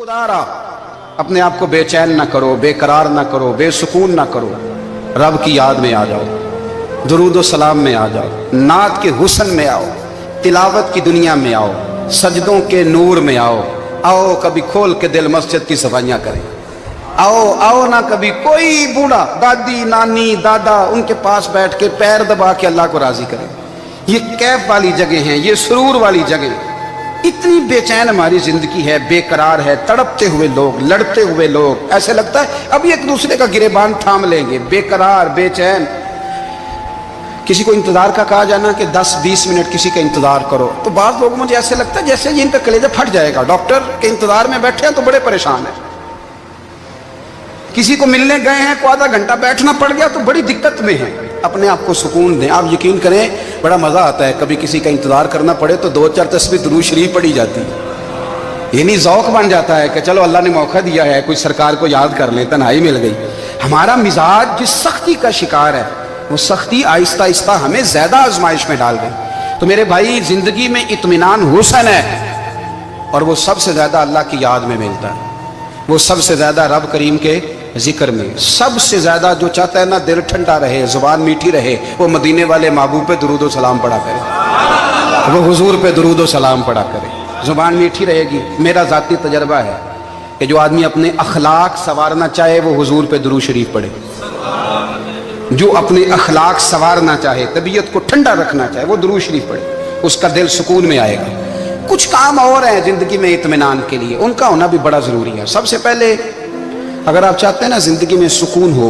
खुदारा अपने आप को बेचैन ना करो, बेकरार ना करो, बेसुकून ना करो। रब की याद में आ जाओ, दुरूद सलाम में आ जाओ, नात के हुस्न में आओ, तिलावत की दुनिया में आओ, सजदों के नूर में आओ। आओ कभी खोल के दिल मस्जिद की सफाइयाँ करें। आओ आओ ना कभी कोई बूढ़ा, दादी नानी दादा, उनके पास बैठ के पैर दबा के अल्लाह को राजी करें। ये कैफ वाली जगह हैं, ये सुरूर वाली जगह। इतनी बेचैन हमारी जिंदगी है, बेकरार है, तड़पते हुए लोग, लड़ते हुए लोग, ऐसे लगता है अभी एक दूसरे का गिरेबान थाम लेंगे। बेकरार बेचैन। किसी को इंतजार का कहा जाना कि 10-20 मिनट किसी का इंतजार करो, तो बाद लोगों मुझे ऐसे लगता है जैसे ये इनका कलेजा फट जाएगा। डॉक्टर के इंतजार में बैठे हैं तो बड़े परेशान है। किसी को मिलने गए हैं, को आधा घंटा बैठना पड़ गया तो बड़ी दिक्कत में है। अपने आप को सुकून दें। आप यकीन करें बड़ा मजा आता है, कभी किसी का इंतजार करना पड़े तो 2-4 तस्बीह दुरूद शरीफ पढ़ी जाती है। ये नहीं ज़ौक बन जाता है कि चलो अल्लाह ने मौका दिया है, कोई सरकार को याद कर ले, तन्हाई मिल गई। हमारा मिजाज जिस सख्ती का शिकार है, वो सख्ती आहिस्ता आहिस्ता हमें ज्यादा आजमाइश में डाल गई। तो मेरे भाई, जिंदगी में इत्मीनान हुस्न है, और वो सबसे ज्यादा अल्लाह की याद में मिलता है। वो सबसे ज्यादा रब करीम के जिक्र में। सबसे ज्यादा जो चाहता है ना दिल ठंडा रहे, जुबान मीठी रहे, वो मदीने वाले महबूब पे दुरूद व सलाम पढ़ा करे, वो हुजूर पे दुरूद व सलाम पढ़ा करे। जुबान मीठी रहेगी। मेरा जाती तजर्बा है कि जो आदमी अपने अखलाक संवारना चाहे वो हुजूर पे दुरूद शरीफ पढ़े। जो अपने अखलाक संवारना चाहे, तबीयत को ठंडा रखना चाहे, वो दुरूद शरीफ पढ़े, उसका दिल सुकून में आएगा। कुछ काम और हैं जिंदगी में इत्मीनान के लिए, उनका होना भी बड़ा जरूरी है। सबसे पहले अगर आप चाहते हैं ना जिंदगी में सुकून हो,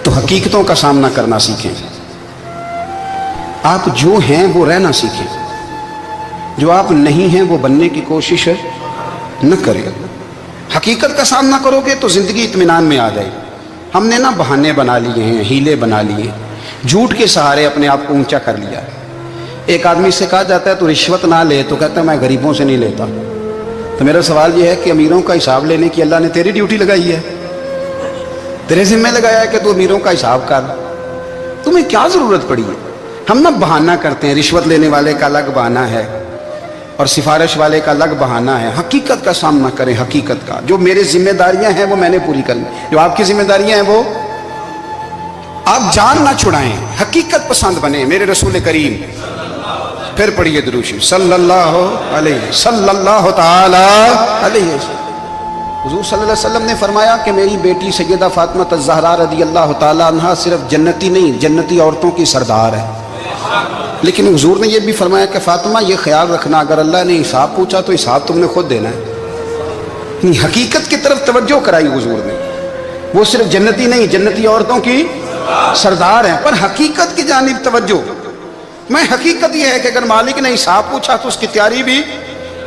तो हकीकतों का सामना करना सीखें। आप जो हैं वो रहना सीखें, जो आप नहीं हैं वो बनने की कोशिश न करें। हकीकत का सामना करोगे तो जिंदगी इत्मीनान में आ जाएगी। हमने ना बहाने बना लिए हैं, हीले बना लिए, झूठ के सहारे अपने आप को ऊंचा कर लिया। एक आदमी से कहा जाता है तो रिश्वत ना ले, तो कहता है मैं गरीबों से नहीं लेता। तो मेरा सवाल यह है कि अमीरों का हिसाब लेने की अल्लाह ने तेरी ड्यूटी लगाई है, तेरे जिम्मे लगाया है कि तू अमीरों का हिसाब कर। तुम्हें क्या जरूरत पड़ी है? हम ना बहाना करते हैं, रिश्वत लेने वाले का अलग बहाना है और सिफारिश वाले का अलग बहाना है। हकीकत का सामना करें। हकीकत का, जो मेरी जिम्मेदारियां हैं वो मैंने पूरी करनी, जो आपकी जिम्मेदारियां हैं वो आप जान ना छुड़ाएं, हकीकत पसंद बने। मेरे रसूल करीम, फिर पढ़िए दुरूद शरीफ सल्लल्लाहु ताला अलैहि वसल्लम। हुजूर सल्लल्लाहु अलैहि वसल्लम ने फरमाया कि मेरी बेटी सैयदा फातिमा ज़हरा रज़ी अल्लाह ताला अन्हा सिर्फ जन्नती नहीं, जन्नती औरतों की सरदार है। लेकिन हुजूर ने यह भी फरमाया कि फातिमा ये ख्याल रखना, अगर अल्लाह ने हिसाब पूछा तो हिसाब तुमने खुद देना है। हकीकत की तरफ तवज्जो कराई हुजूर ने। वो सिर्फ जन्नती नहीं, जन्नती औरतों की सरदार है, पर हकीकत की जानिब तवज्जो। मैं हकीकत यह है कि अगर मालिक ने हिसाब पूछा तो उसकी तैयारी भी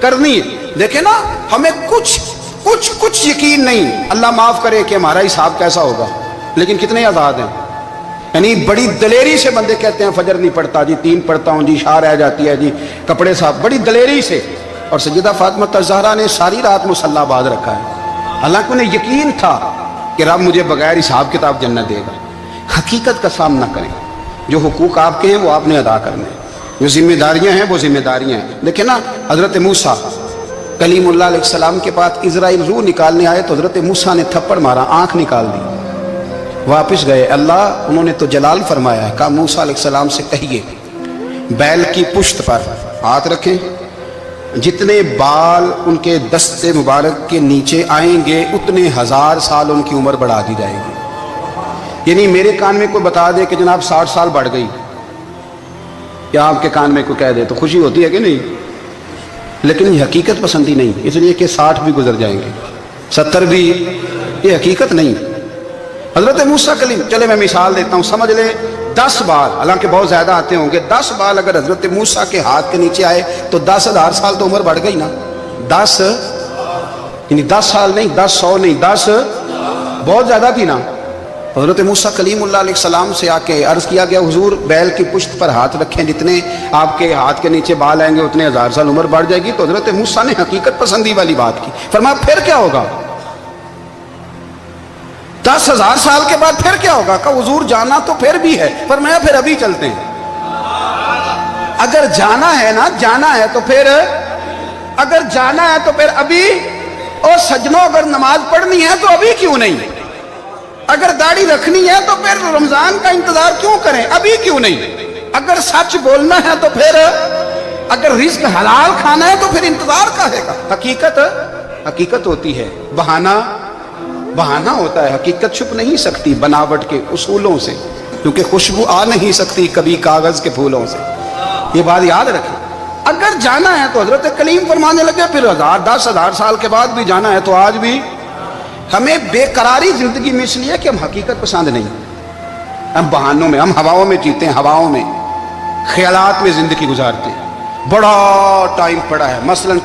करनी है। देखे ना, हमें कुछ यकीन नहीं, अल्लाह माफ करे कि हमारा हिसाब कैसा होगा, लेकिन कितने आजाद हैं। यानी बड़ी दलेरी से बंदे कहते हैं फजर नहीं पढ़ता जी, 3 पढ़ता हूँ जी, शाह रह जाती है जी, कपड़े साफ, बड़ी दलेरी से। और सैयदा फातिमा ज़हरा ने सारी रात मुसल्ला बांध रखा है, हालांकि उन्हें यकीन था कि रब मुझे बगैर हिसाब किताब जन्नत देगा। हकीकत का सामना करें। जो हुकूक आपके हैं वो आपने अदा करने, जो जिम्मेदारियां हैं वो जिम्मेदारियां हैं। देखें ना, हजरत मूसा कलीमुल्लाह अलैहिस्सलाम के पास इजराइल रूह निकालने आए तो हजरत मूसा ने थप्पड़ मारा, आंख निकाल दी, वापस गए। अल्लाह, उन्होंने तो जलाल फरमाया है, कहा मूसा अलैहिस्सलाम से कहिए बैल की पुश्त पर हाथ रखें, जितने बाल उनके दस्ते मुबारक के नीचे आएंगे उतने 1000 साल उनकी उम्र बढ़ा दी जाएगी। यानी मेरे कान में कोई बता दे कि जनाब 60 साल बढ़ गई, या आपके कान में कोई कह दे तो खुशी होती है कि नहीं? लेकिन ये हकीकत पसंदी नहीं, इसलिए कि 60 भी गुजर जाएंगे, 70 भी, ये हकीकत नहीं। हजरत मूसा कलीम, चले मैं मिसाल देता हूँ, समझ ले 10 बाल, हालांकि बहुत ज्यादा आते होंगे, 10 बाल अगर हजरत मूसा के हाथ के नीचे आए तो 10,000 साल तो उम्र बढ़ गई ना। 10 यानी 10 साल नहीं, 10 नहीं, 10 बहुत ज्यादा थी ना। हजरत मूसा कलीमुल्लाह अलैहिस्सलाम से आके अर्ज किया गया, हुजूर बैल की पुश्त पर हाथ रखें, जितने आपके हाथ के नीचे बाल आएंगे उतने 1000 साल उम्र बढ़ जाएगी। तो हजरत मूसा ने हकीकत पसंदी वाली बात की। फरमाया फिर क्या होगा? 10,000 साल के बाद फिर क्या होगा? कहा हुजूर जाना तो फिर भी है, फरमाया फिर अभी चलते हैं। अगर जाना है ना, जाना है तो फिर اگر جانا ہے تو پھر ابھی، اور سجنوں اگر نماز پڑھنی ہے تو ابھی کیوں نہیں؟ اگر داڑھی رکھنی ہے تو پھر رمضان کا انتظار کیوں کریں؟ ابھی کیوں نہیں؟ اگر سچ بولنا ہے تو پھر، اگر رزق حلال کھانا ہے تو پھر انتظار کا ہے گا؟ حقیقت ہوتی ہے، بہانہ ہوتا ہے، حقیقت چھپ نہیں سکتی بناوٹ کے اصولوں سے، کیونکہ خوشبو آ نہیں سکتی کبھی کاغذ کے پھولوں سے، یہ بات یاد رکھیں۔ اگر جانا ہے تو حضرت کلیم فرمانے لگے پھر 10,000 سال کے بعد بھی جانا ہے تو آج بھی ہمیں بے قراری زندگی میں اس لیے کہ ہم حقیقت پسند نہیں، ہم بہانوں میں، ہم ہواؤں میں جیتے ہیں، ہواؤں میں، خیالات میں زندگی گزارتے ہیں۔ بڑا ٹائم پڑا ہے، مثلاً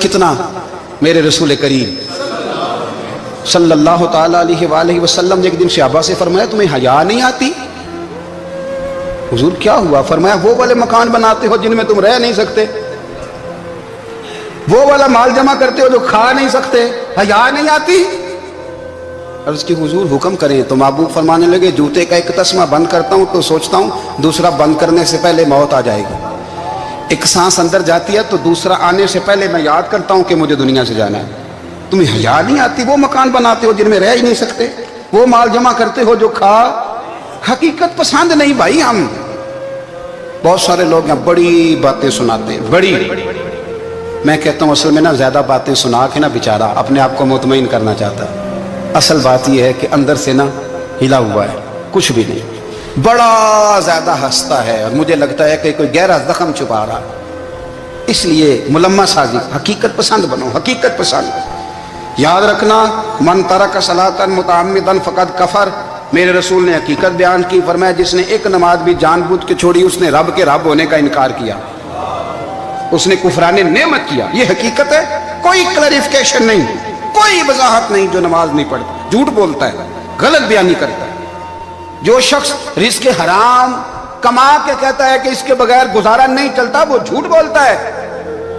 کتنا میرے رسول کریم صلی اللہ تعالیٰ علیہ وآلہ وسلم نے ایک دن صحابہ سے فرمایا تمہیں حیا نہیں آتی؟ حضور کیا ہوا؟ فرمایا وہ والے مکان بناتے ہو جن میں تم رہ نہیں سکتے، وہ والا مال جمع کرتے ہو جو کھا نہیں سکتے، حیا نہیں آتی؟ عرض کی حضور حکم کریں تو محبوب فرمانے لگے جوتے کا ایک تسمہ بند کرتا ہوں تو سوچتا ہوں دوسرا بند کرنے سے پہلے موت آ جائے گی، ایک سانس اندر جاتی ہے تو دوسرا آنے سے پہلے میں یاد کرتا ہوں کہ مجھے دنیا سے جانا ہے۔ تمہیں حیا نہیں آتی؟ وہ مکان بناتے ہو جن میں رہ ہی نہیں سکتے، وہ مال جمع کرتے ہو جو کھا، حقیقت پسند نہیں بھائی ہم۔ بہت سارے لوگ ہیں بڑی باتیں سناتے ہیں، بڑی، میں کہتا ہوں اصل میں نا زیادہ باتیں سنا کے نا بیچارہ اپنے آپ کو مطمئن کرنا چاہتا ہے، اصل بات یہ ہے کہ اندر سے نا ہلا ہوا ہے، کچھ بھی نہیں، بڑا زیادہ ہنستا ہے اور مجھے لگتا ہے کہ کوئی گہرا زخم چھپا رہا، اس لیے ملمہ سازی، حقیقت پسند بنو، حقیقت پسند۔ یاد رکھنا من ترک صلاۃ متعمدا فقد کفر، میرے رسول نے حقیقت بیان کی، فرمایا جس نے ایک نماز بھی جان بوجھ کے چھوڑی اس نے رب کے رب ہونے کا انکار کیا، اس نے کفران نعمت کیا، یہ حقیقت ہے، کوئی کلیریفیکیشن نہیں، کوئی وضاحت نہیں۔ جو نماز نہیں پڑھتا جھوٹ بولتا ہے، غلط بیانی کرتا ہے، جو شخص رزق حرام کما کے کہتا ہے کہ اس کے بغیر گزارا نہیں چلتا وہ جھوٹ بولتا ہے،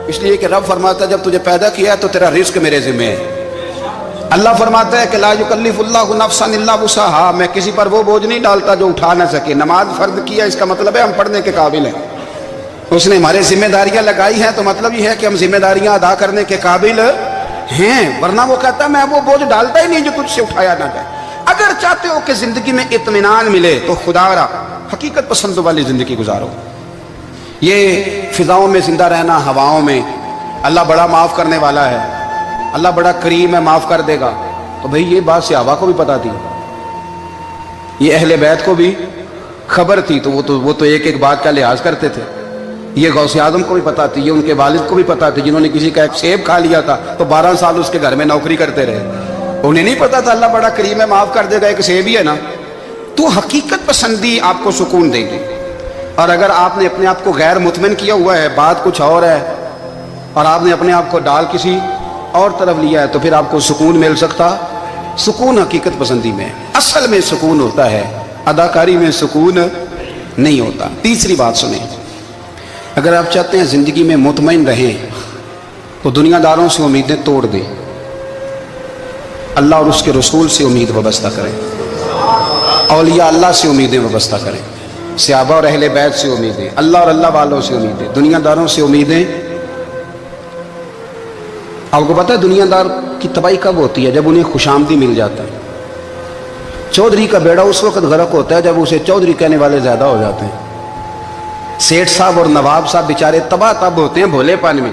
اس لیے کہ رب فرماتا ہے جب تجھے پیدا کیا ہے تو تیرا رزق میرے ذمہ ہے۔ اللہ فرماتا ہے کہ لا یکلف اللہ نفسا الا وسعها، میں کسی پر وہ بوجھ نہیں ڈالتا جو اٹھا نہ سکے۔ نماز فرض کیا اس کا مطلب ہے ہم پڑھنے کے قابل ہیں، اس نے ہمارے ذمہ داریاں لگائی ہیں تو مطلب یہ ہے کہ ہم ذمہ داریاں ادا کرنے کے قابل ہیں، ورنہ وہ کہتا ہے میں وہ بوجھ ڈالتا ہی نہیں جو تجھ سے اٹھایا نہ جائے۔ اگر چاہتے ہو کہ زندگی میں اطمینان ملے تو خدا را حقیقت پسند والی زندگی گزارو۔ یہ فضاؤں میں زندہ رہنا، ہواؤں میں، اللہ بڑا معاف کرنے والا ہے، اللہ بڑا کریم ہے، معاف کر دے گا، تو بھئی یہ بات صحابہ کو بھی پتا تھی، یہ اہل بیت کو بھی خبر تھی، تو وہ تو ایک ایک بات کا لحاظ کرتے تھے۔ یہ غوث اعظم کو بھی پتا تھی، یہ ان کے والد کو بھی پتا تھی، جنہوں نے کسی کا ایک سیب کھا لیا تھا تو 12 سال اس کے گھر میں نوکری کرتے رہے، انہیں نہیں پتا تھا اللہ بڑا کریم ہے، معاف کر دے گا، ایک سیب ہی ہے نا۔ تو حقیقت پسندی آپ کو سکون دے گی، اور اگر آپ نے اپنے آپ کو غیر مطمئن کیا ہوا ہے، بات کچھ اور ہے، اور آپ نے اپنے آپ کو ڈال کسی اور طرف لیا ہے، تو پھر آپ کو سکون مل سکتا؟ سکون حقیقت پسندی میں، اصل میں سکون ہوتا ہے، اداکاری میں سکون نہیں ہوتا۔ تیسری بات سنیں، اگر آپ چاہتے ہیں زندگی میں مطمئن رہیں تو دنیا داروں سے امیدیں توڑ دیں، اللہ اور اس کے رسول سے امید وابستہ کریں، اولیاء اللہ سے امیدیں وابستہ کریں، صحابہ اور اہل بیت سے امیدیں، اللہ اور اللہ والوں سے امیدیں، دنیا داروں سے امیدیں۔ آپ کو پتہ ہے دنیا دار کی تباہی کب ہوتی ہے؟ جب انہیں خوش آمدی مل جاتا ہے۔ چودھری کا بیڑا اس وقت غرق ہوتا ہے جب اسے چودھری کہنے والے زیادہ ہو جاتے ہیں۔ سیٹھ صاحب اور نواب صاحب بیچارے تباہ تب ہوتے ہیں بھولے پن میں،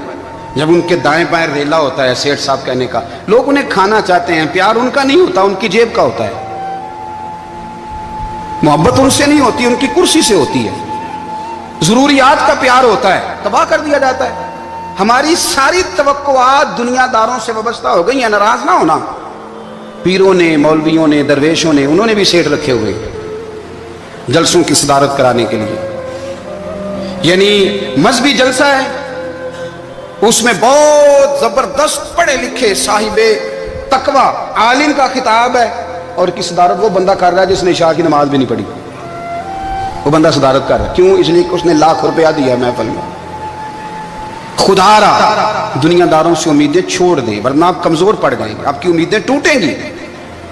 جب ان کے دائیں بائیں ریلا ہوتا ہے سیٹھ صاحب کہنے کا، لوگ انہیں کھانا چاہتے ہیں، پیار ان کا نہیں ہوتا، ان کی جیب کا ہوتا ہے، محبت ان سے نہیں ہوتی، ان کی کرسی سے ہوتی ہے، ضروریات کا پیار ہوتا ہے، تباہ کر دیا جاتا ہے۔ ہماری ساری توقعات دنیا داروں سے وابستہ ہو گئی ہیں، ناراض نہ ہونا، پیروں نے، مولویوں نے، درویشوں نے، انہوں نے بھی سیٹ رکھے ہوئے جلسوں کی صدارت کرانے کے لیے، یعنی مذہبی جلسہ ہے، اس میں بہت زبردست پڑھے لکھے صاحب تقوی عالم کا خطاب ہے، اور کی صدارت وہ بندہ کر رہا ہے جس نے عشاء کی نماز بھی نہیں پڑھی، وہ بندہ صدارت کر رہا ہے، کیوں؟ اس لیے کہ اس نے لاکھ روپیہ دیا ہے محفل میں۔ خدا را دنیا داروں سے امیدیں چھوڑ دیں ورنہ آپ کمزور پڑ جائیں گے، آپ کی امیدیں ٹوٹیں گی۔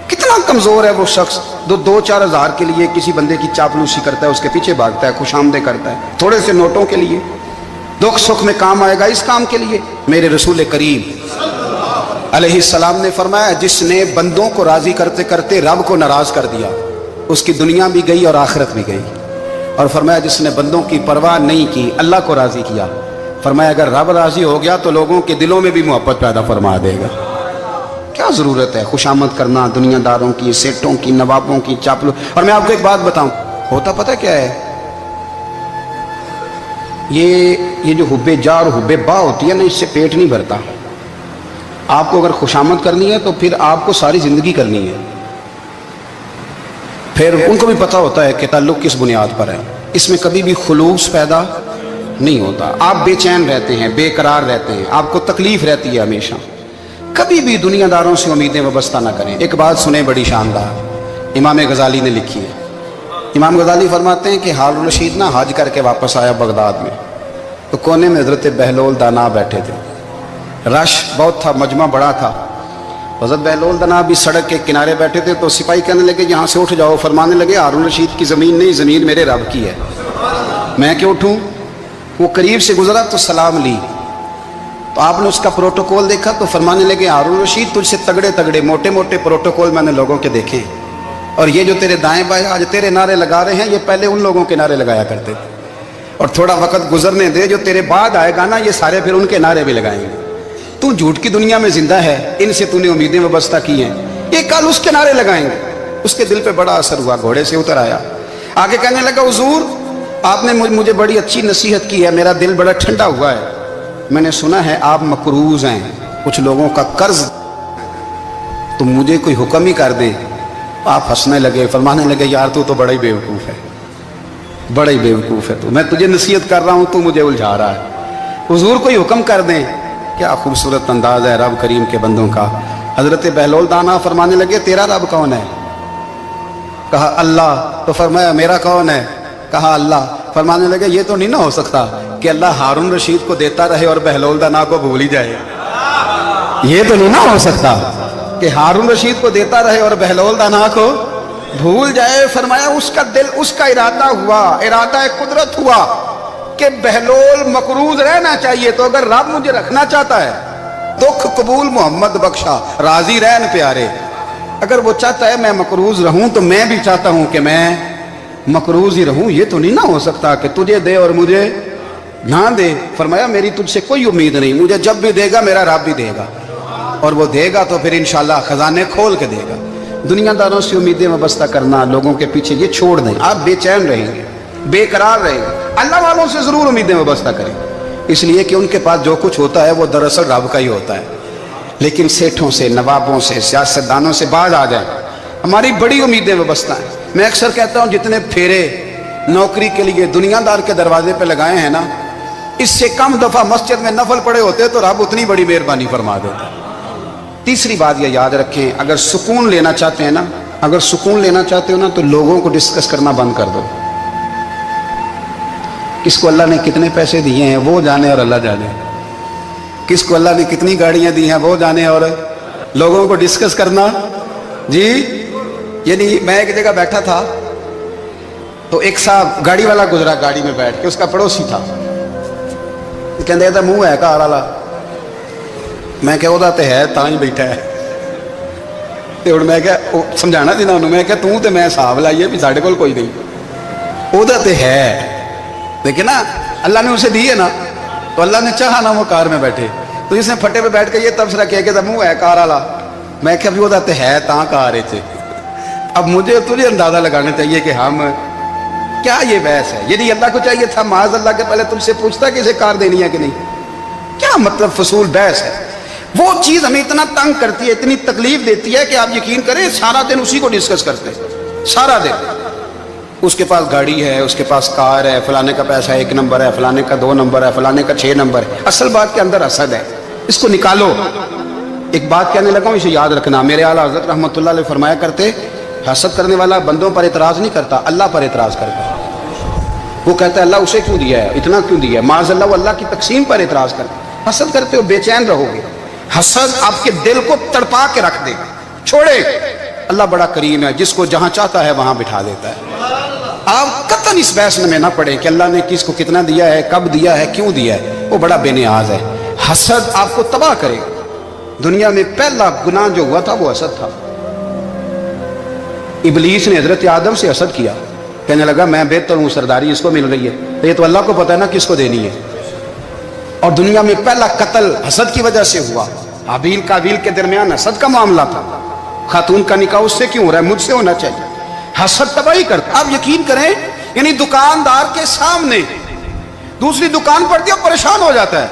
کتنا کمزور ہے وہ شخص جو 2-4 ہزار کے لیے کسی بندے کی چاپلوسی کرتا ہے، اس کے پیچھے بھاگتا ہے، خوش آمدیں کرتا ہے، تھوڑے سے نوٹوں کے لیے، दुख सुख में काम आएगा इस काम के लिए। मेरे रसूल करीम अलैहिस्सलाम ने फरमाया, जिसने बंदों को राजी करते करते रब को नाराज कर दिया, उसकी दुनिया भी गई और आखिरत भी गई। और फरमाया, जिसने बंदों की परवाह नहीं की, अल्लाह को राजी किया, फरमाया अगर रब राजी हो गया तो लोगों के दिलों में भी मोहब्बत पैदा फरमा देगा। क्या जरूरत है खुशामद करना दुनियादारों की, सेठों की, नवाबों की, चापलू। और मैं आपको एक बात बताऊं, होता पता क्या है, ये जो हुब्बे जा और हुब्बे बा होती है ना, इससे पेट नहीं भरता। आपको अगर खुशामद करनी है तो फिर आपको सारी जिंदगी करनी है। फिर उनको भी पता होता है कि ताल्लुक किस बुनियाद पर है, इसमें कभी भी खुलूस पैदा नहीं होता। आप बेचैन रहते हैं, बेकरार रहते हैं, आपको तकलीफ रहती है हमेशा। कभी भी दुनियादारों से उम्मीदें वाबस्ता ना करें। एक बात सुने बड़ी शानदार, इमाम गजाली ने लिखी है। इमाम गजाली फरमाते हैं कि हारून रशीद ना हज करके वापस आया बगदाद में, तो कोने में हजरत बहलोल दाना बैठे थे। रश बहुत था, मजमा बड़ा था। हजरत बहलोल दाना भी सड़क के किनारे बैठे थे। तो सिपाही कहने लगे यहाँ से उठ जाओ। फरमाने लगे हारून रशीद की ज़मीन नहीं, ज़मीन मेरे रब की है, मैं क्यों उठूँ। वो करीब से गुजरा तो सलाम ली, तो आपने उसका प्रोटोकॉल देखा तो फरमाने लगे हारून रशीद तुझसे तगड़े तगड़े मोटे मोटे प्रोटोकॉल मैंने लोगों के देखे, और ये जो तेरे दाएं बाएं आज तेरे नारे लगा रहे हैं, ये पहले उन लोगों के नारे लगाया करते थे। और थोड़ा वक्त गुजरने दे, जो तेरे बाद आएगा ना, ये सारे फिर उनके नारे भी लगाएंगे। तू झूठ की दुनिया में जिंदा है, इनसे तूने उम्मीदें वाबस्ता की हैं, ये कल उसके नारे लगाएंगे। उसके दिल पे बड़ा असर हुआ, घोड़े से उतर आया, आगे कहने लगा हुजूर आपने मुझे बड़ी अच्छी नसीहत की है, मेरा दिल बड़ा ठंडा हुआ है। मैंने सुना है आप मकरूज हैं, कुछ लोगों का कर्ज, तो मुझे कोई हुक्म ही कर दें। आप हंसने लगे, फरमाने लगे यार तू तो बड़ा ही बेवकूफ़ है, बड़ा ही बेवकूफ़ है तू, मैं तुझे नसीहत कर रहा हूँ, तू मुझे उलझा रहा है। हुजूर कोई हुक्म कर दें। क्या खूबसूरत अंदाज है रब करीम के बंदों का। हजरत बहलोल दाना फरमाने लगे तेरा रब कौन है। कहा अल्लाह। तो फरमाया मेरा कौन है। कहा अल्लाह। फरमाने लगे ये तो नहीं ना हो सकता कि अल्लाह हारून रशीद को देता रहे और बहलोल दाना को भूल ही जाए। ये तो नहीं ना हो सकता कि हारून रशीद को देता रहे और बहलोल दाना को भूल जाए। फरमाया उसका दिल, उसका इरादा हुआ, इरादा कुदरत हुआ कि बहलोल मकरूज रहना चाहिए। तो अगर रब मुझे रखना चाहता है, दुख कबूल मोहम्मद बख्शा राजी रहन प्यारे, अगर वो चाहता है मैं मकरूज रहूं तो मैं भी चाहता हूं कि मैं मकरूज ही रहूं। ये तो नहीं ना हो सकता कि तुझे दे और मुझे ना दे। फरमाया मेरी तुझसे कोई उम्मीद नहीं, मुझे जब भी देगा मेरा रब भी देगा, और वो देगा तो फिर इंशाल्लाह खजाने खोल के देगा। दुनियादारों से उम्मीदें वाबस्ता करना, लोगों के पीछे, ये छोड़ दें। आप बेचैन रहेंगे, बेकरार रहेंगे। अल्लाह वालों से जरूर उम्मीदें वाबस्ता करें, इसलिए कि उनके पास जो कुछ होता है वो दरअसल रब का ही होता है। लेकिन सेठों से, नवाबों से, सियासतदानों से बाज आ जाए, हमारी बड़ी उम्मीदें वाबस्ता हैं। मैं अक्सर कहता हूं जितने फेरे नौकरी के लिए दुनियादार के दरवाजे पे लगाए हैं ना, इससे कम दफा मस्जिद में नफल पड़े होते तो रब उतनी बड़ी मेहरबानी फरमा देता। तीसरी बात यह याद रखें, अगर सुकून लेना चाहते हैं ना, अगर सुकून लेना चाहते हो ना, तो लोगों को डिस्कस करना बंद कर दो। किसको अल्लाह ने कितने पैसे दिए हैं वो जाने और अल्लाह जाने, किसको अल्लाह ने कितनी गाड़ियां दी हैं वो जाने, और लोगों को डिस्कस करना जी। यानी मैं एक जगह बैठा था तो एक साहब गाड़ी वाला गुजरा, गाड़ी में बैठ के, उसका पड़ोसी था, कहते था मुंह है कार वाला। मैं क्या ਉਹਦਾ ਤੇ ਹੈ ਤਾਂ ਹੀ ਬੈਠਾ ਹੈ। ਤੇ ਹੁਣ ਮੈਂ ਕਿਹਾ ਉਹ ਸਮਝਾਣਾ ਸੀ ਨਾ ਉਹਨੂੰ, ਮੈਂ ਕਿਹਾ ਤੂੰ ਤੇ ਮੈਂ ਹਿਸਾਬ ਲਾਈਏ ਵੀ ਸਾਡੇ ਕੋਲ ਕੋਈ ਨਹੀਂ, ਉਹਦਾ ਤੇ ਹੈ। देखिए ना अल्लाह ने उसे दी है ना, तो अल्लाह ने चाहा ना वो कार में बैठे, तो इसने फटे पे बैठ के ये तबसरा किया कि मुंह है कार वाला। मैं क्या भी होता है ता कार है। अब मुझे तुझे अंदाजा लगाना चाहिए कि हम क्या ये बहस है। यदि अल्लाह को चाहिए था माज अल्लाह के पहले तुमसे पूछता कि इसे कार देनी है कि नहीं। क्या मतलब फसूल बहस है। वो चीज हमें इतना तंग करती है, इतनी तकलीफ देती है कि आप यकीन करें सारा दिन उसी को डिस्कस करते हैं, सारा दिन। उसके पास गाड़ी है, उसके पास कार है, फलाने का पैसा 1 नंबर है, फलाने का 2 नंबर है, फलाने का 6 नंबर है। असल बात के अंदर हसद है, इसको निकालो। एक बात कहने लगा हूं, इसे याद रखना। मेरे आला हज़रत रहमतुल्लाह अलैह फरमाया करते, हसद करने वाला बंदों पर इतराज नहीं करता, अल्लाह पर इतराज करता। वो कहता है अल्लाह उसे क्यों दिया है, इतना क्यों दिया है, माज़अल्लाह, वो अल्लाह की तकसीम पर इतराज करता। हसद करते हो बेचैन रहोगे, हसद आपके दिल को तड़पा के रख देगा। छोड़े, अल्लाह बड़ा करीम है, जिसको जहां चाहता है वहां बिठा देता है। آپ قطعاً اس بحث میں نہ پڑے کہ اللہ نے کس کو کتنا دیا ہے، کب دیا ہے، کیوں دیا ہے، وہ بڑا بے نیاز ہے۔ حسد آپ کو تباہ کرے گا۔ دنیا میں پہلا گناہ جو ہوا تھا وہ حسد تھا۔ ابلیس نے حضرت آدم سے حسد کیا، کہنے لگا میں بہتر ہوں، سرداری اس کو مل رہی ہے، یہ تو اللہ کو پتہ ہے نا کس کو دینی ہے۔ اور دنیا میں پہلا قتل حسد کی وجہ سے ہوا۔ حابیل قابیل کے درمیان حسد کا معاملہ تھا، خاتون کا نکاح اس سے کیوں ہو رہا ہے، مجھ سے ہونا چاہیے۔ حسد تباہی کرتا۔ آپ یقین کریں، یعنی دکاندار کے سامنے دوسری دکان پڑتی ہے، پریشان ہو جاتا ہے،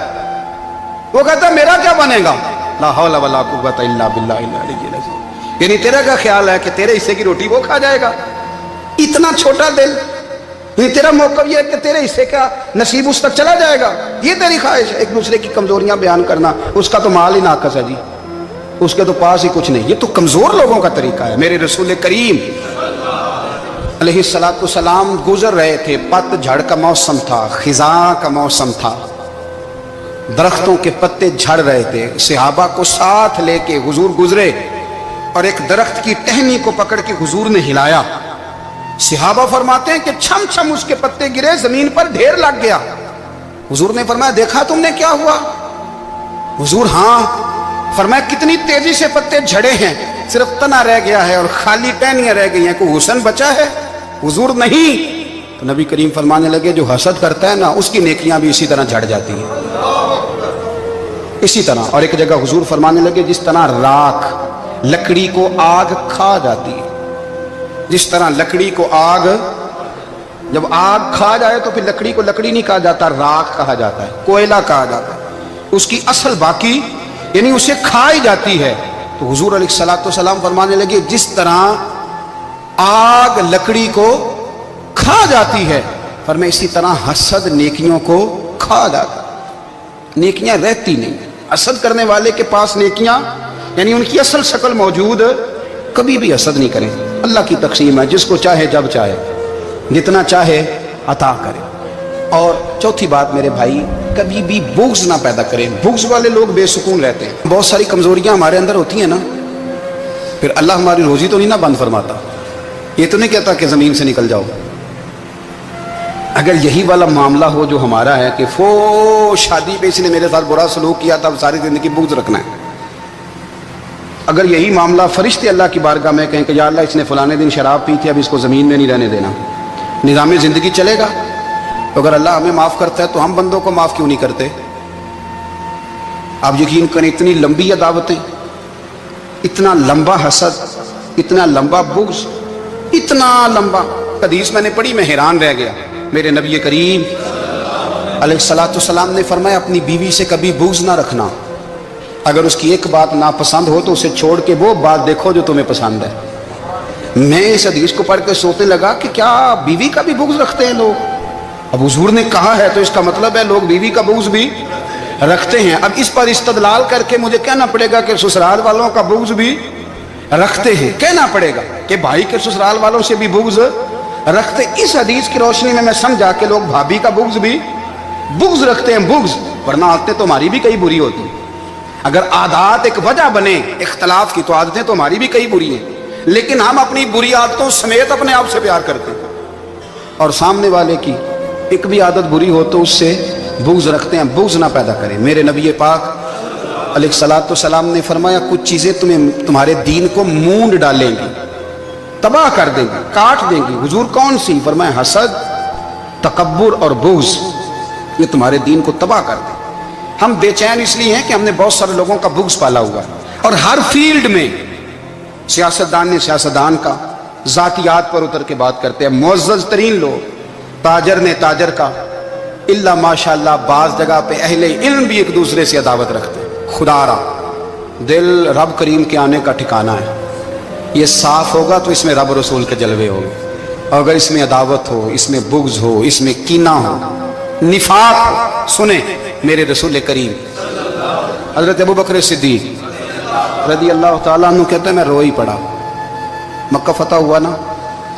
وہ کہتا ہے میرا کیا بنے گا، لا حول ولا قوت الا باللہ العلی العظیم، یعنی تیرا کیا خیال ہے کہ تیرے حصے کی روٹی وہ کھا جائے گا، اتنا چھوٹا دل، یعنی تیرا موقف یہ ہے کہ تیرے حصے کا نصیب اس تک چلا جائے گا، یہ تیری خواہش ہے۔ ایک دوسرے کی کمزوریاں بیان کرنا، اس کا تو مال ہی ناقص ہے جی، اس کے تو پاس ہی کچھ نہیں، یہ تو کمزور لوگوں کا طریقہ ہے۔ میرے رسول کریم علیہ السلام گزر رہے تھے، پت جھڑ کا موسم تھا، خزاں کا موسم تھا، درختوں کے پتے جھڑ رہے تھے، صحابہ کو ساتھ لے کے حضور گزرے اور ایک درخت کی ٹہنی کو پکڑ کے حضور نے ہلایا۔ صحابہ فرماتے ہیں کہ چھم چھم اس کے پتے گرے، زمین پر ڈھیر لگ گیا۔ حضور نے فرمایا دیکھا تم نے کیا ہوا؟ حضور ہاں۔ فرمایا کتنی تیزی سے پتے جھڑے ہیں، صرف تنا رہ گیا ہے اور خالی ٹہنیاں رہ گئی ہیں، کوئی حسن بچا ہے؟ حضور نہیں۔ تو نبی کریم فرمانے لگے جو حسد کرتا ہے نا، اس کی نیکیاں بھی اسی طرح جھڑ جاتی ہیں، اسی طرح۔ اور ایک جگہ حضور فرمانے لگے جس طرح راکھ لکڑی کو آگ کھا جاتی ہے، جس طرح لکڑی کو آگ، جب آگ کھا جائے تو پھر لکڑی کو لکڑی نہیں کہا جاتا، راکھ کہا جاتا ہے، کوئلہ کہا جاتا ہے، اس کی اصل باقی یعنی اسے کھائی جاتی ہے۔ تو حضور علیہ السلام فرمانے لگے جس طرح آگ لکڑی کو کھا جاتی ہے، فرمایا اسی طرح حسد نیکیوں کو کھا جاتا ہے، نیکیاں رہتی نہیں۔ حسد کرنے والے کے پاس نیکیاں یعنی ان کی اصل شکل موجود، کبھی بھی حسد نہیں کریں۔ اللہ کی تقسیم ہے، جس کو چاہے جب چاہے جتنا چاہے عطا کرے۔ اور چوتھی بات میرے بھائی، کبھی بھی بغض نہ پیدا کریں۔ بغض والے لوگ بے سکون رہتے ہیں۔ بہت ساری کمزوریاں ہمارے اندر ہوتی ہیں نا، پھر اللہ ہماری روزی تو نہیں نہ بند فرماتا، یہ تو نہیں کہتا کہ زمین سے نکل جاؤ۔ اگر یہی والا معاملہ ہو جو ہمارا ہے کہ شادی پہ اس نے میرے ساتھ برا سلوک کیا تھا، ساری زندگی بغض رکھنا ہے۔ اگر یہی معاملہ فرشتے اللہ کی بارگاہ میں کہیں کہ یا اللہ اس نے فلانے دن شراب پی تھی، اب اس کو زمین میں نہیں رہنے دینا، نظام زندگی چلے گا؟ تو اگر اللہ ہمیں معاف کرتا ہے تو ہم بندوں کو معاف کیوں نہیں کرتے؟ آپ یقین کریں، اتنی لمبی عداوتیں، اتنا لمبا حسد، اتنا لمبا بغض، اتنا لمبا۔ حدیث میں نے پڑھی، میں حیران رہ گیا۔ میرے نبی کریم علیہ السلام نے فرمایا اپنی بیوی سے کبھی بغض نہ رکھنا، اگر اس کی ایک بات ناپسند ہو تو اسے چھوڑ کے وہ بات دیکھو جو تمہیں پسند ہے۔ میں اس حدیث کو پڑھ کے سوچنے لگا کہ کیا بیوی کا بھی بغض رکھتے ہیں لوگ؟ اب حضور نے کہا ہے تو اس کا مطلب ہے لوگ بیوی کا بغض بھی رکھتے ہیں۔ اب اس پر استدلال کر کے مجھے کہنا پڑے گا کہ سسرال والوں کا بغض بھی رکھتے ہیں، کہنا پڑے گا کہ بھائی کے سسرال والوں سے بھی بغض رکھتے۔ اس حدیث کی روشنی میں سمجھا کہ لوگ بھابھی کا بغض رکھتے ہیں، بغض، ورنہ عادتیں تو ہماری بھی کئی بری ہوتی ہیں۔ اگر عادات ایک وجہ بنے اختلاف کی تو عادتیں تو ہماری بھی کئی بری ہیں، لیکن ہم اپنی بری عادتوں سمیت اپنے آپ سے پیار کرتے ہیں، اور سامنے والے کی ایک بھی عادت بری ہو تو اس سے بغض رکھتے ہیں۔ بغض نہ پیدا کریں۔ میرے نبی پاک علیہ السلام نے فرمایا کچھ چیزیں تمہارے دین کو مونڈ ڈالیں گی، تباہ کر دیں گی، کاٹ دیں گی۔ حضور کون سی؟ فرمایا حسد، تکبر اور بغض، یہ تمہارے دین کو تباہ کر دیں۔ ہم بے چین اس لیے ہیں کہ ہم نے بہت سارے لوگوں کا بغض پالا ہوا ہے، اور ہر فیلڈ میں سیاستدان نے سیاستدان کا، ذاتیات پر اتر کے بات کرتے ہیں، معزز ترین لوگ، تاجر نے تاجر کا، الا ماشاءاللہ بعض جگہ پہ اہل علم بھی ایک دوسرے سے عداوت رکھتے ہیں۔ خدا را دل رب کریم کے آنے کا ٹھکانہ ہے، یہ صاف ہوگا تو اس میں رب رسول کے جلوے ہوں گے، اور اگر اس میں عداوت ہو، اس میں بغض ہو، اس میں کینہ ہو، نفاق ہو، سنیں میرے رسول کریم حضرت ابو بکر صدیق رضی اللہ تعالیٰ عنہ کہتے ہیں میں رو ہی پڑا۔ مکہ فتح ہوا نا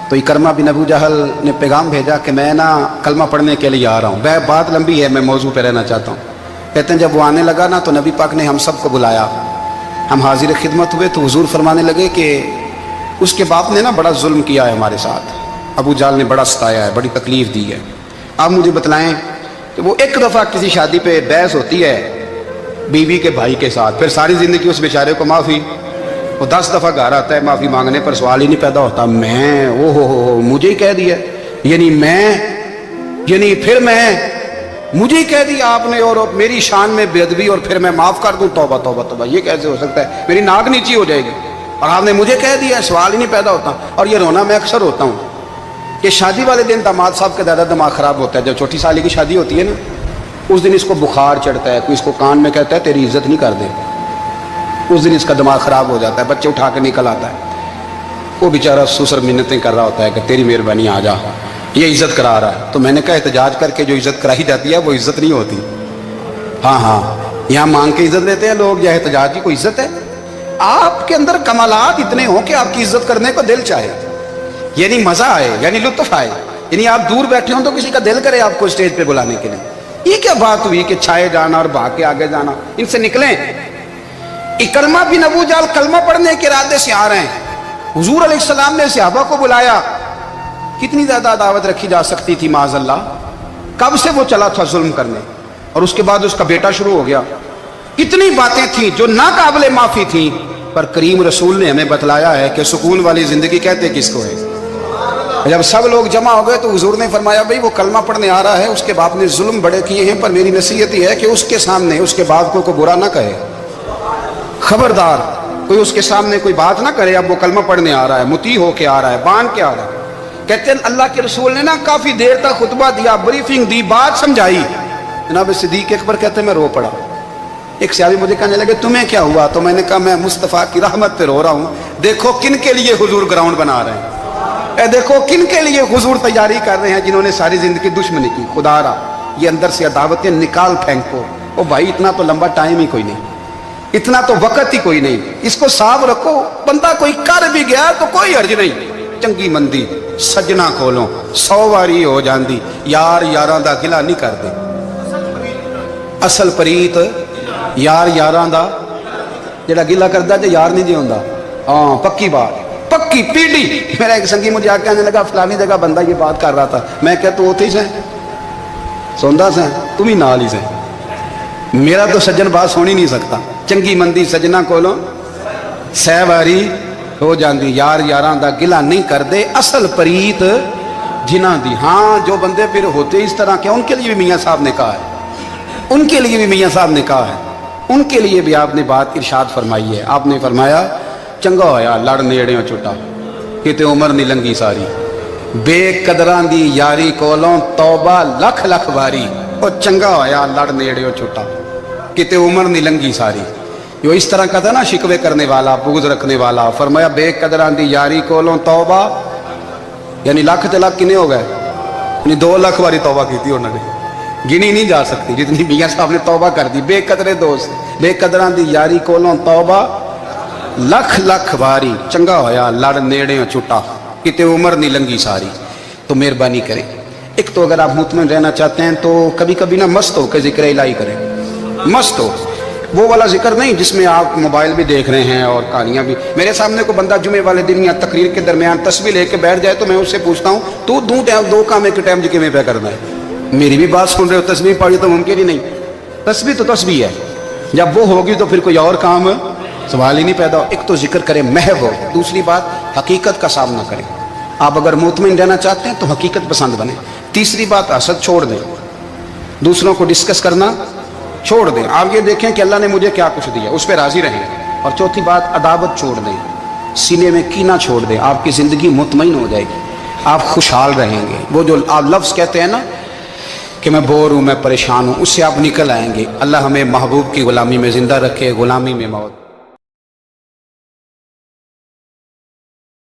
تو اکرمہ بن ابو جہل نے پیغام بھیجا کہ میں نا کلمہ پڑھنے کے لیے آ رہا ہوں۔ بات لمبی ہے، میں موضوع پہ رہنا چاہتا ہوں۔ کہتے ہیں جب وہ آنے لگا نا تو نبی پاک نے ہم سب کو بلایا، ہم حاضر خدمت ہوئے تو حضور فرمانے لگے کہ اس کے باپ نے نا بڑا ظلم کیا ہے ہمارے ساتھ، अबू जाल ने बड़ा सताया है, बड़ी तकलीफ दी है। आप मुझे बतलाएं कि वो एक दफ़ा किसी शादी पे बहस होती है बीवी के भाई के साथ, फिर सारी ज़िंदगी उस बेचारे को माफ़ी, वो 10 दफ़ा घर आता है माफ़ी मांगने पर सवाल ही नहीं पैदा होता। मैं ओ हो मुझे ही कह दिया, यानी फिर मैं मुझे ही कह दिया आपने और मेरी शान में बेअदबी और फिर मैं माफ़ कर दूँ। तौबा तौबा तौबा, ये कैसे हो सकता है? मेरी नाक नीची हो जाएगी और आपने मुझे कह दिया, सवाल ही नहीं पैदा होता। और ये रोना मैं अक्सर होता हूँ कि शादी वाले दिन दामाद साहब का ज़्यादा दिमाग ख़राब होता है। जब छोटी साली की शादी होती है ना, उस दिन इसको बुखार चढ़ता है, कोई इसको कान में कहता है तेरी इज्जत नहीं कर दे, उस दिन इसका दिमाग ख़राब हो जाता है, बच्चे उठा के निकल आता है। वो बेचारा सुसर मिन्नतें कर रहा होता है कि तेरी मेहरबानी आ जा, ये इज्जत करा रहा है। तो मैंने कहा एहतजाज करके जो इज्जत कराई जाती है वो इज्जत नहीं होती। हाँ, यहाँ मांग के इज्जत लेते हैं लोग, या एहतजाज की कोई इज्जत है? आपके अंदर कमालात इतने हों कि आपकी इज्जत करने को दिल चाहे, यानी मजा आए, यानी लुत्फ आए, यानी आप दूर बैठे हो तो किसी का दिल करे आपको स्टेज पे बुलाने के लिए। ये क्या बात हुई कि छाए जाना और भाग के आगे जाना? इनसे निकलें। इकरमा बिन अबू जाल कलमा पढ़ने के इरादे से आ रहे हैं, हुजूर अलैहिस्सलाम ने सहाबा को बुलाया। कितनी ज्यादा दावत रखी जा सकती थी माज़अल्लाह? कब से वो चला था जुल्म करने, और उसके बाद उसका बेटा शुरू हो गया। इतनी बातें थी जो ना काबिले माफी थी, पर करीम रसूल ने हमें बतलाया है कि सुकून वाली जिंदगी कहते किसको है। जब सब लोग जमा हो गए तो हुजूर ने फरमाया भाई वो कलमा पढ़ने आ रहा है, उसके बाप ने जुल्म बड़े किए हैं, पर मेरी नसीहत ही है कि उसके सामने उसके बाप को बुरा ना कहे, खबरदार कोई उसके सामने कोई बात ना करे। अब वो कलमा पढ़ने आ रहा है, मुती होके आ रहा है, बांध के आ रहा है। कहते हैं अल्लाह के रसूल ने ना काफी देर तक खुतबा दिया, ब्रीफिंग दी, बात समझाई। जनाब सिद्दीक अकबर कहते मैं रो पड़ा। एक सहाबी मुझे कहने लगे तुम्हें क्या हुआ? तो मैंने कहा मैं मुस्तफ़ा की रहमत पे रो रहा हूँ। देखो किन के लिए हुजूर ग्राउंड बना रहे हैं, देखो किन के लिए हुजूर तैयारी कर रहे हैं, जिन्होंने सारी जिंदगी दुश्मनी की। खुदारा ये अंदर से अदावतें निकाल फेंको। ओ भाई इतना तो लंबा टाइम ही कोई नहीं, इतना तो वक्त ही कोई नहीं, इसको साफ रखो। बंदा कोई कर भी गया तो कोई हर्ज नहीं। चंगी मंदी सजना कोलों 100 वारी हो जाती, यार यारां दा गिला नहीं करते। असल परीत यार यारां दा जेड़ा गिला करदा जे यार नहीं जी होंदा। हाँ पक्की बात, पक्की पीढ़ी। मेरा एक संगी मुझे आके आने लगा फलानी जगह बंदा ये बात कर रहा था। मैं क्या तू उथे ही से सुनदा से, तू भी नाल ही से। मेरा तो सज्जन बात सुन ही नहीं सकता। चंगी मंदी सजना कोलों 100 वारी हो जाती, यार यारां दा गिला नहीं करते। असल परीत जिन्हां दी। हाँ जो बंदे फिर होते इस तरह के, उनके लिए भी मियाँ साहब ने कहा है, उनके लिए भी मियाँ साहब ने कहा है, उनके लिए भी आपने बात इरशाद फरमाई है। आपने फरमाया चंगा होया लड़ नेड़ियों छुटा, किते उम्र नहीं लंघी सारी, बेकदरां दी यारी कोलों तौबा लख लख बारी। और चंगा होया लड़ नेड़ियों छुटा, किते उम्र नहीं लंघी सारी। जो इस तरह का था ना शिकवे करने वाला, बुग़्ज़ रखने वाला, फरमाया बेकदरां दी यारी कोलों तौबा, यानी लख ते लख किने हो गए, यानी 2 लाख बारी तौबा की थी उन्होंने, गिनी नहीं जा सकती जितनी मियाँ साहब ने तौबा कर दी। बेकदरे दोस्त बेकदरां दी यारी कोलों तौबा लख लख बारी, चंगा होया लड़ नेड़े छुटा, किते उम्र नहीं लंघी सारी। तो मेहरबानी करें, एक तो अगर आप मुतमईन रहना चाहते हैं तो कभी कभी ना मस्त हो के जिक्र इलाही करें। मस्त हो, वो वाला जिक्र नहीं जिसमें आप मोबाइल भी देख रहे हैं और कहानियाँ भी। मेरे सामने को बंदा जुमे वाले दिन या तकरीर के दरमियान तस्बीह लेके बैठ जाए तो मैं उससे पूछता हूँ तू दो काम एक टाइम जो किमें पे करना है। मेरी भी बात सुन रहे हो, तस्बीह पढ़ी तो मुमकिन ही नहीं। तस्बीह तो तस्बीह है, जब वो होगी तो फिर कोई और काम सवाल ही नहीं पैदा हो। एक तो जिक्र करें महव हो, दूसरी बात हकीकत का सामना करें। आप अगर मुतमईन रहना चाहते हैं तो हकीकत पसंद बने। तीसरी बात हसद छोड़ दें, दूसरों को डिस्कस करना छोड़ दें। आप ये देखें कि अल्लाह ने मुझे क्या कुछ दिया, उस पर राजी रहें। और चौथी बात अदावत छोड़ दें, सीने में कीना छोड़ दें। आपकी ज़िंदगी मुतमईन हो जाएगी, आप खुशहाल रहेंगे। वो जो आप लफ्ज़ कहते हैं ना कि मैं बोर हूँ, मैं परेशान हूँ, उससे आप निकल आएंगे। अल्लाह हमें महबूब की ग़ुलामी में ज़िंदा रखे, ग़ुलामी में मौत।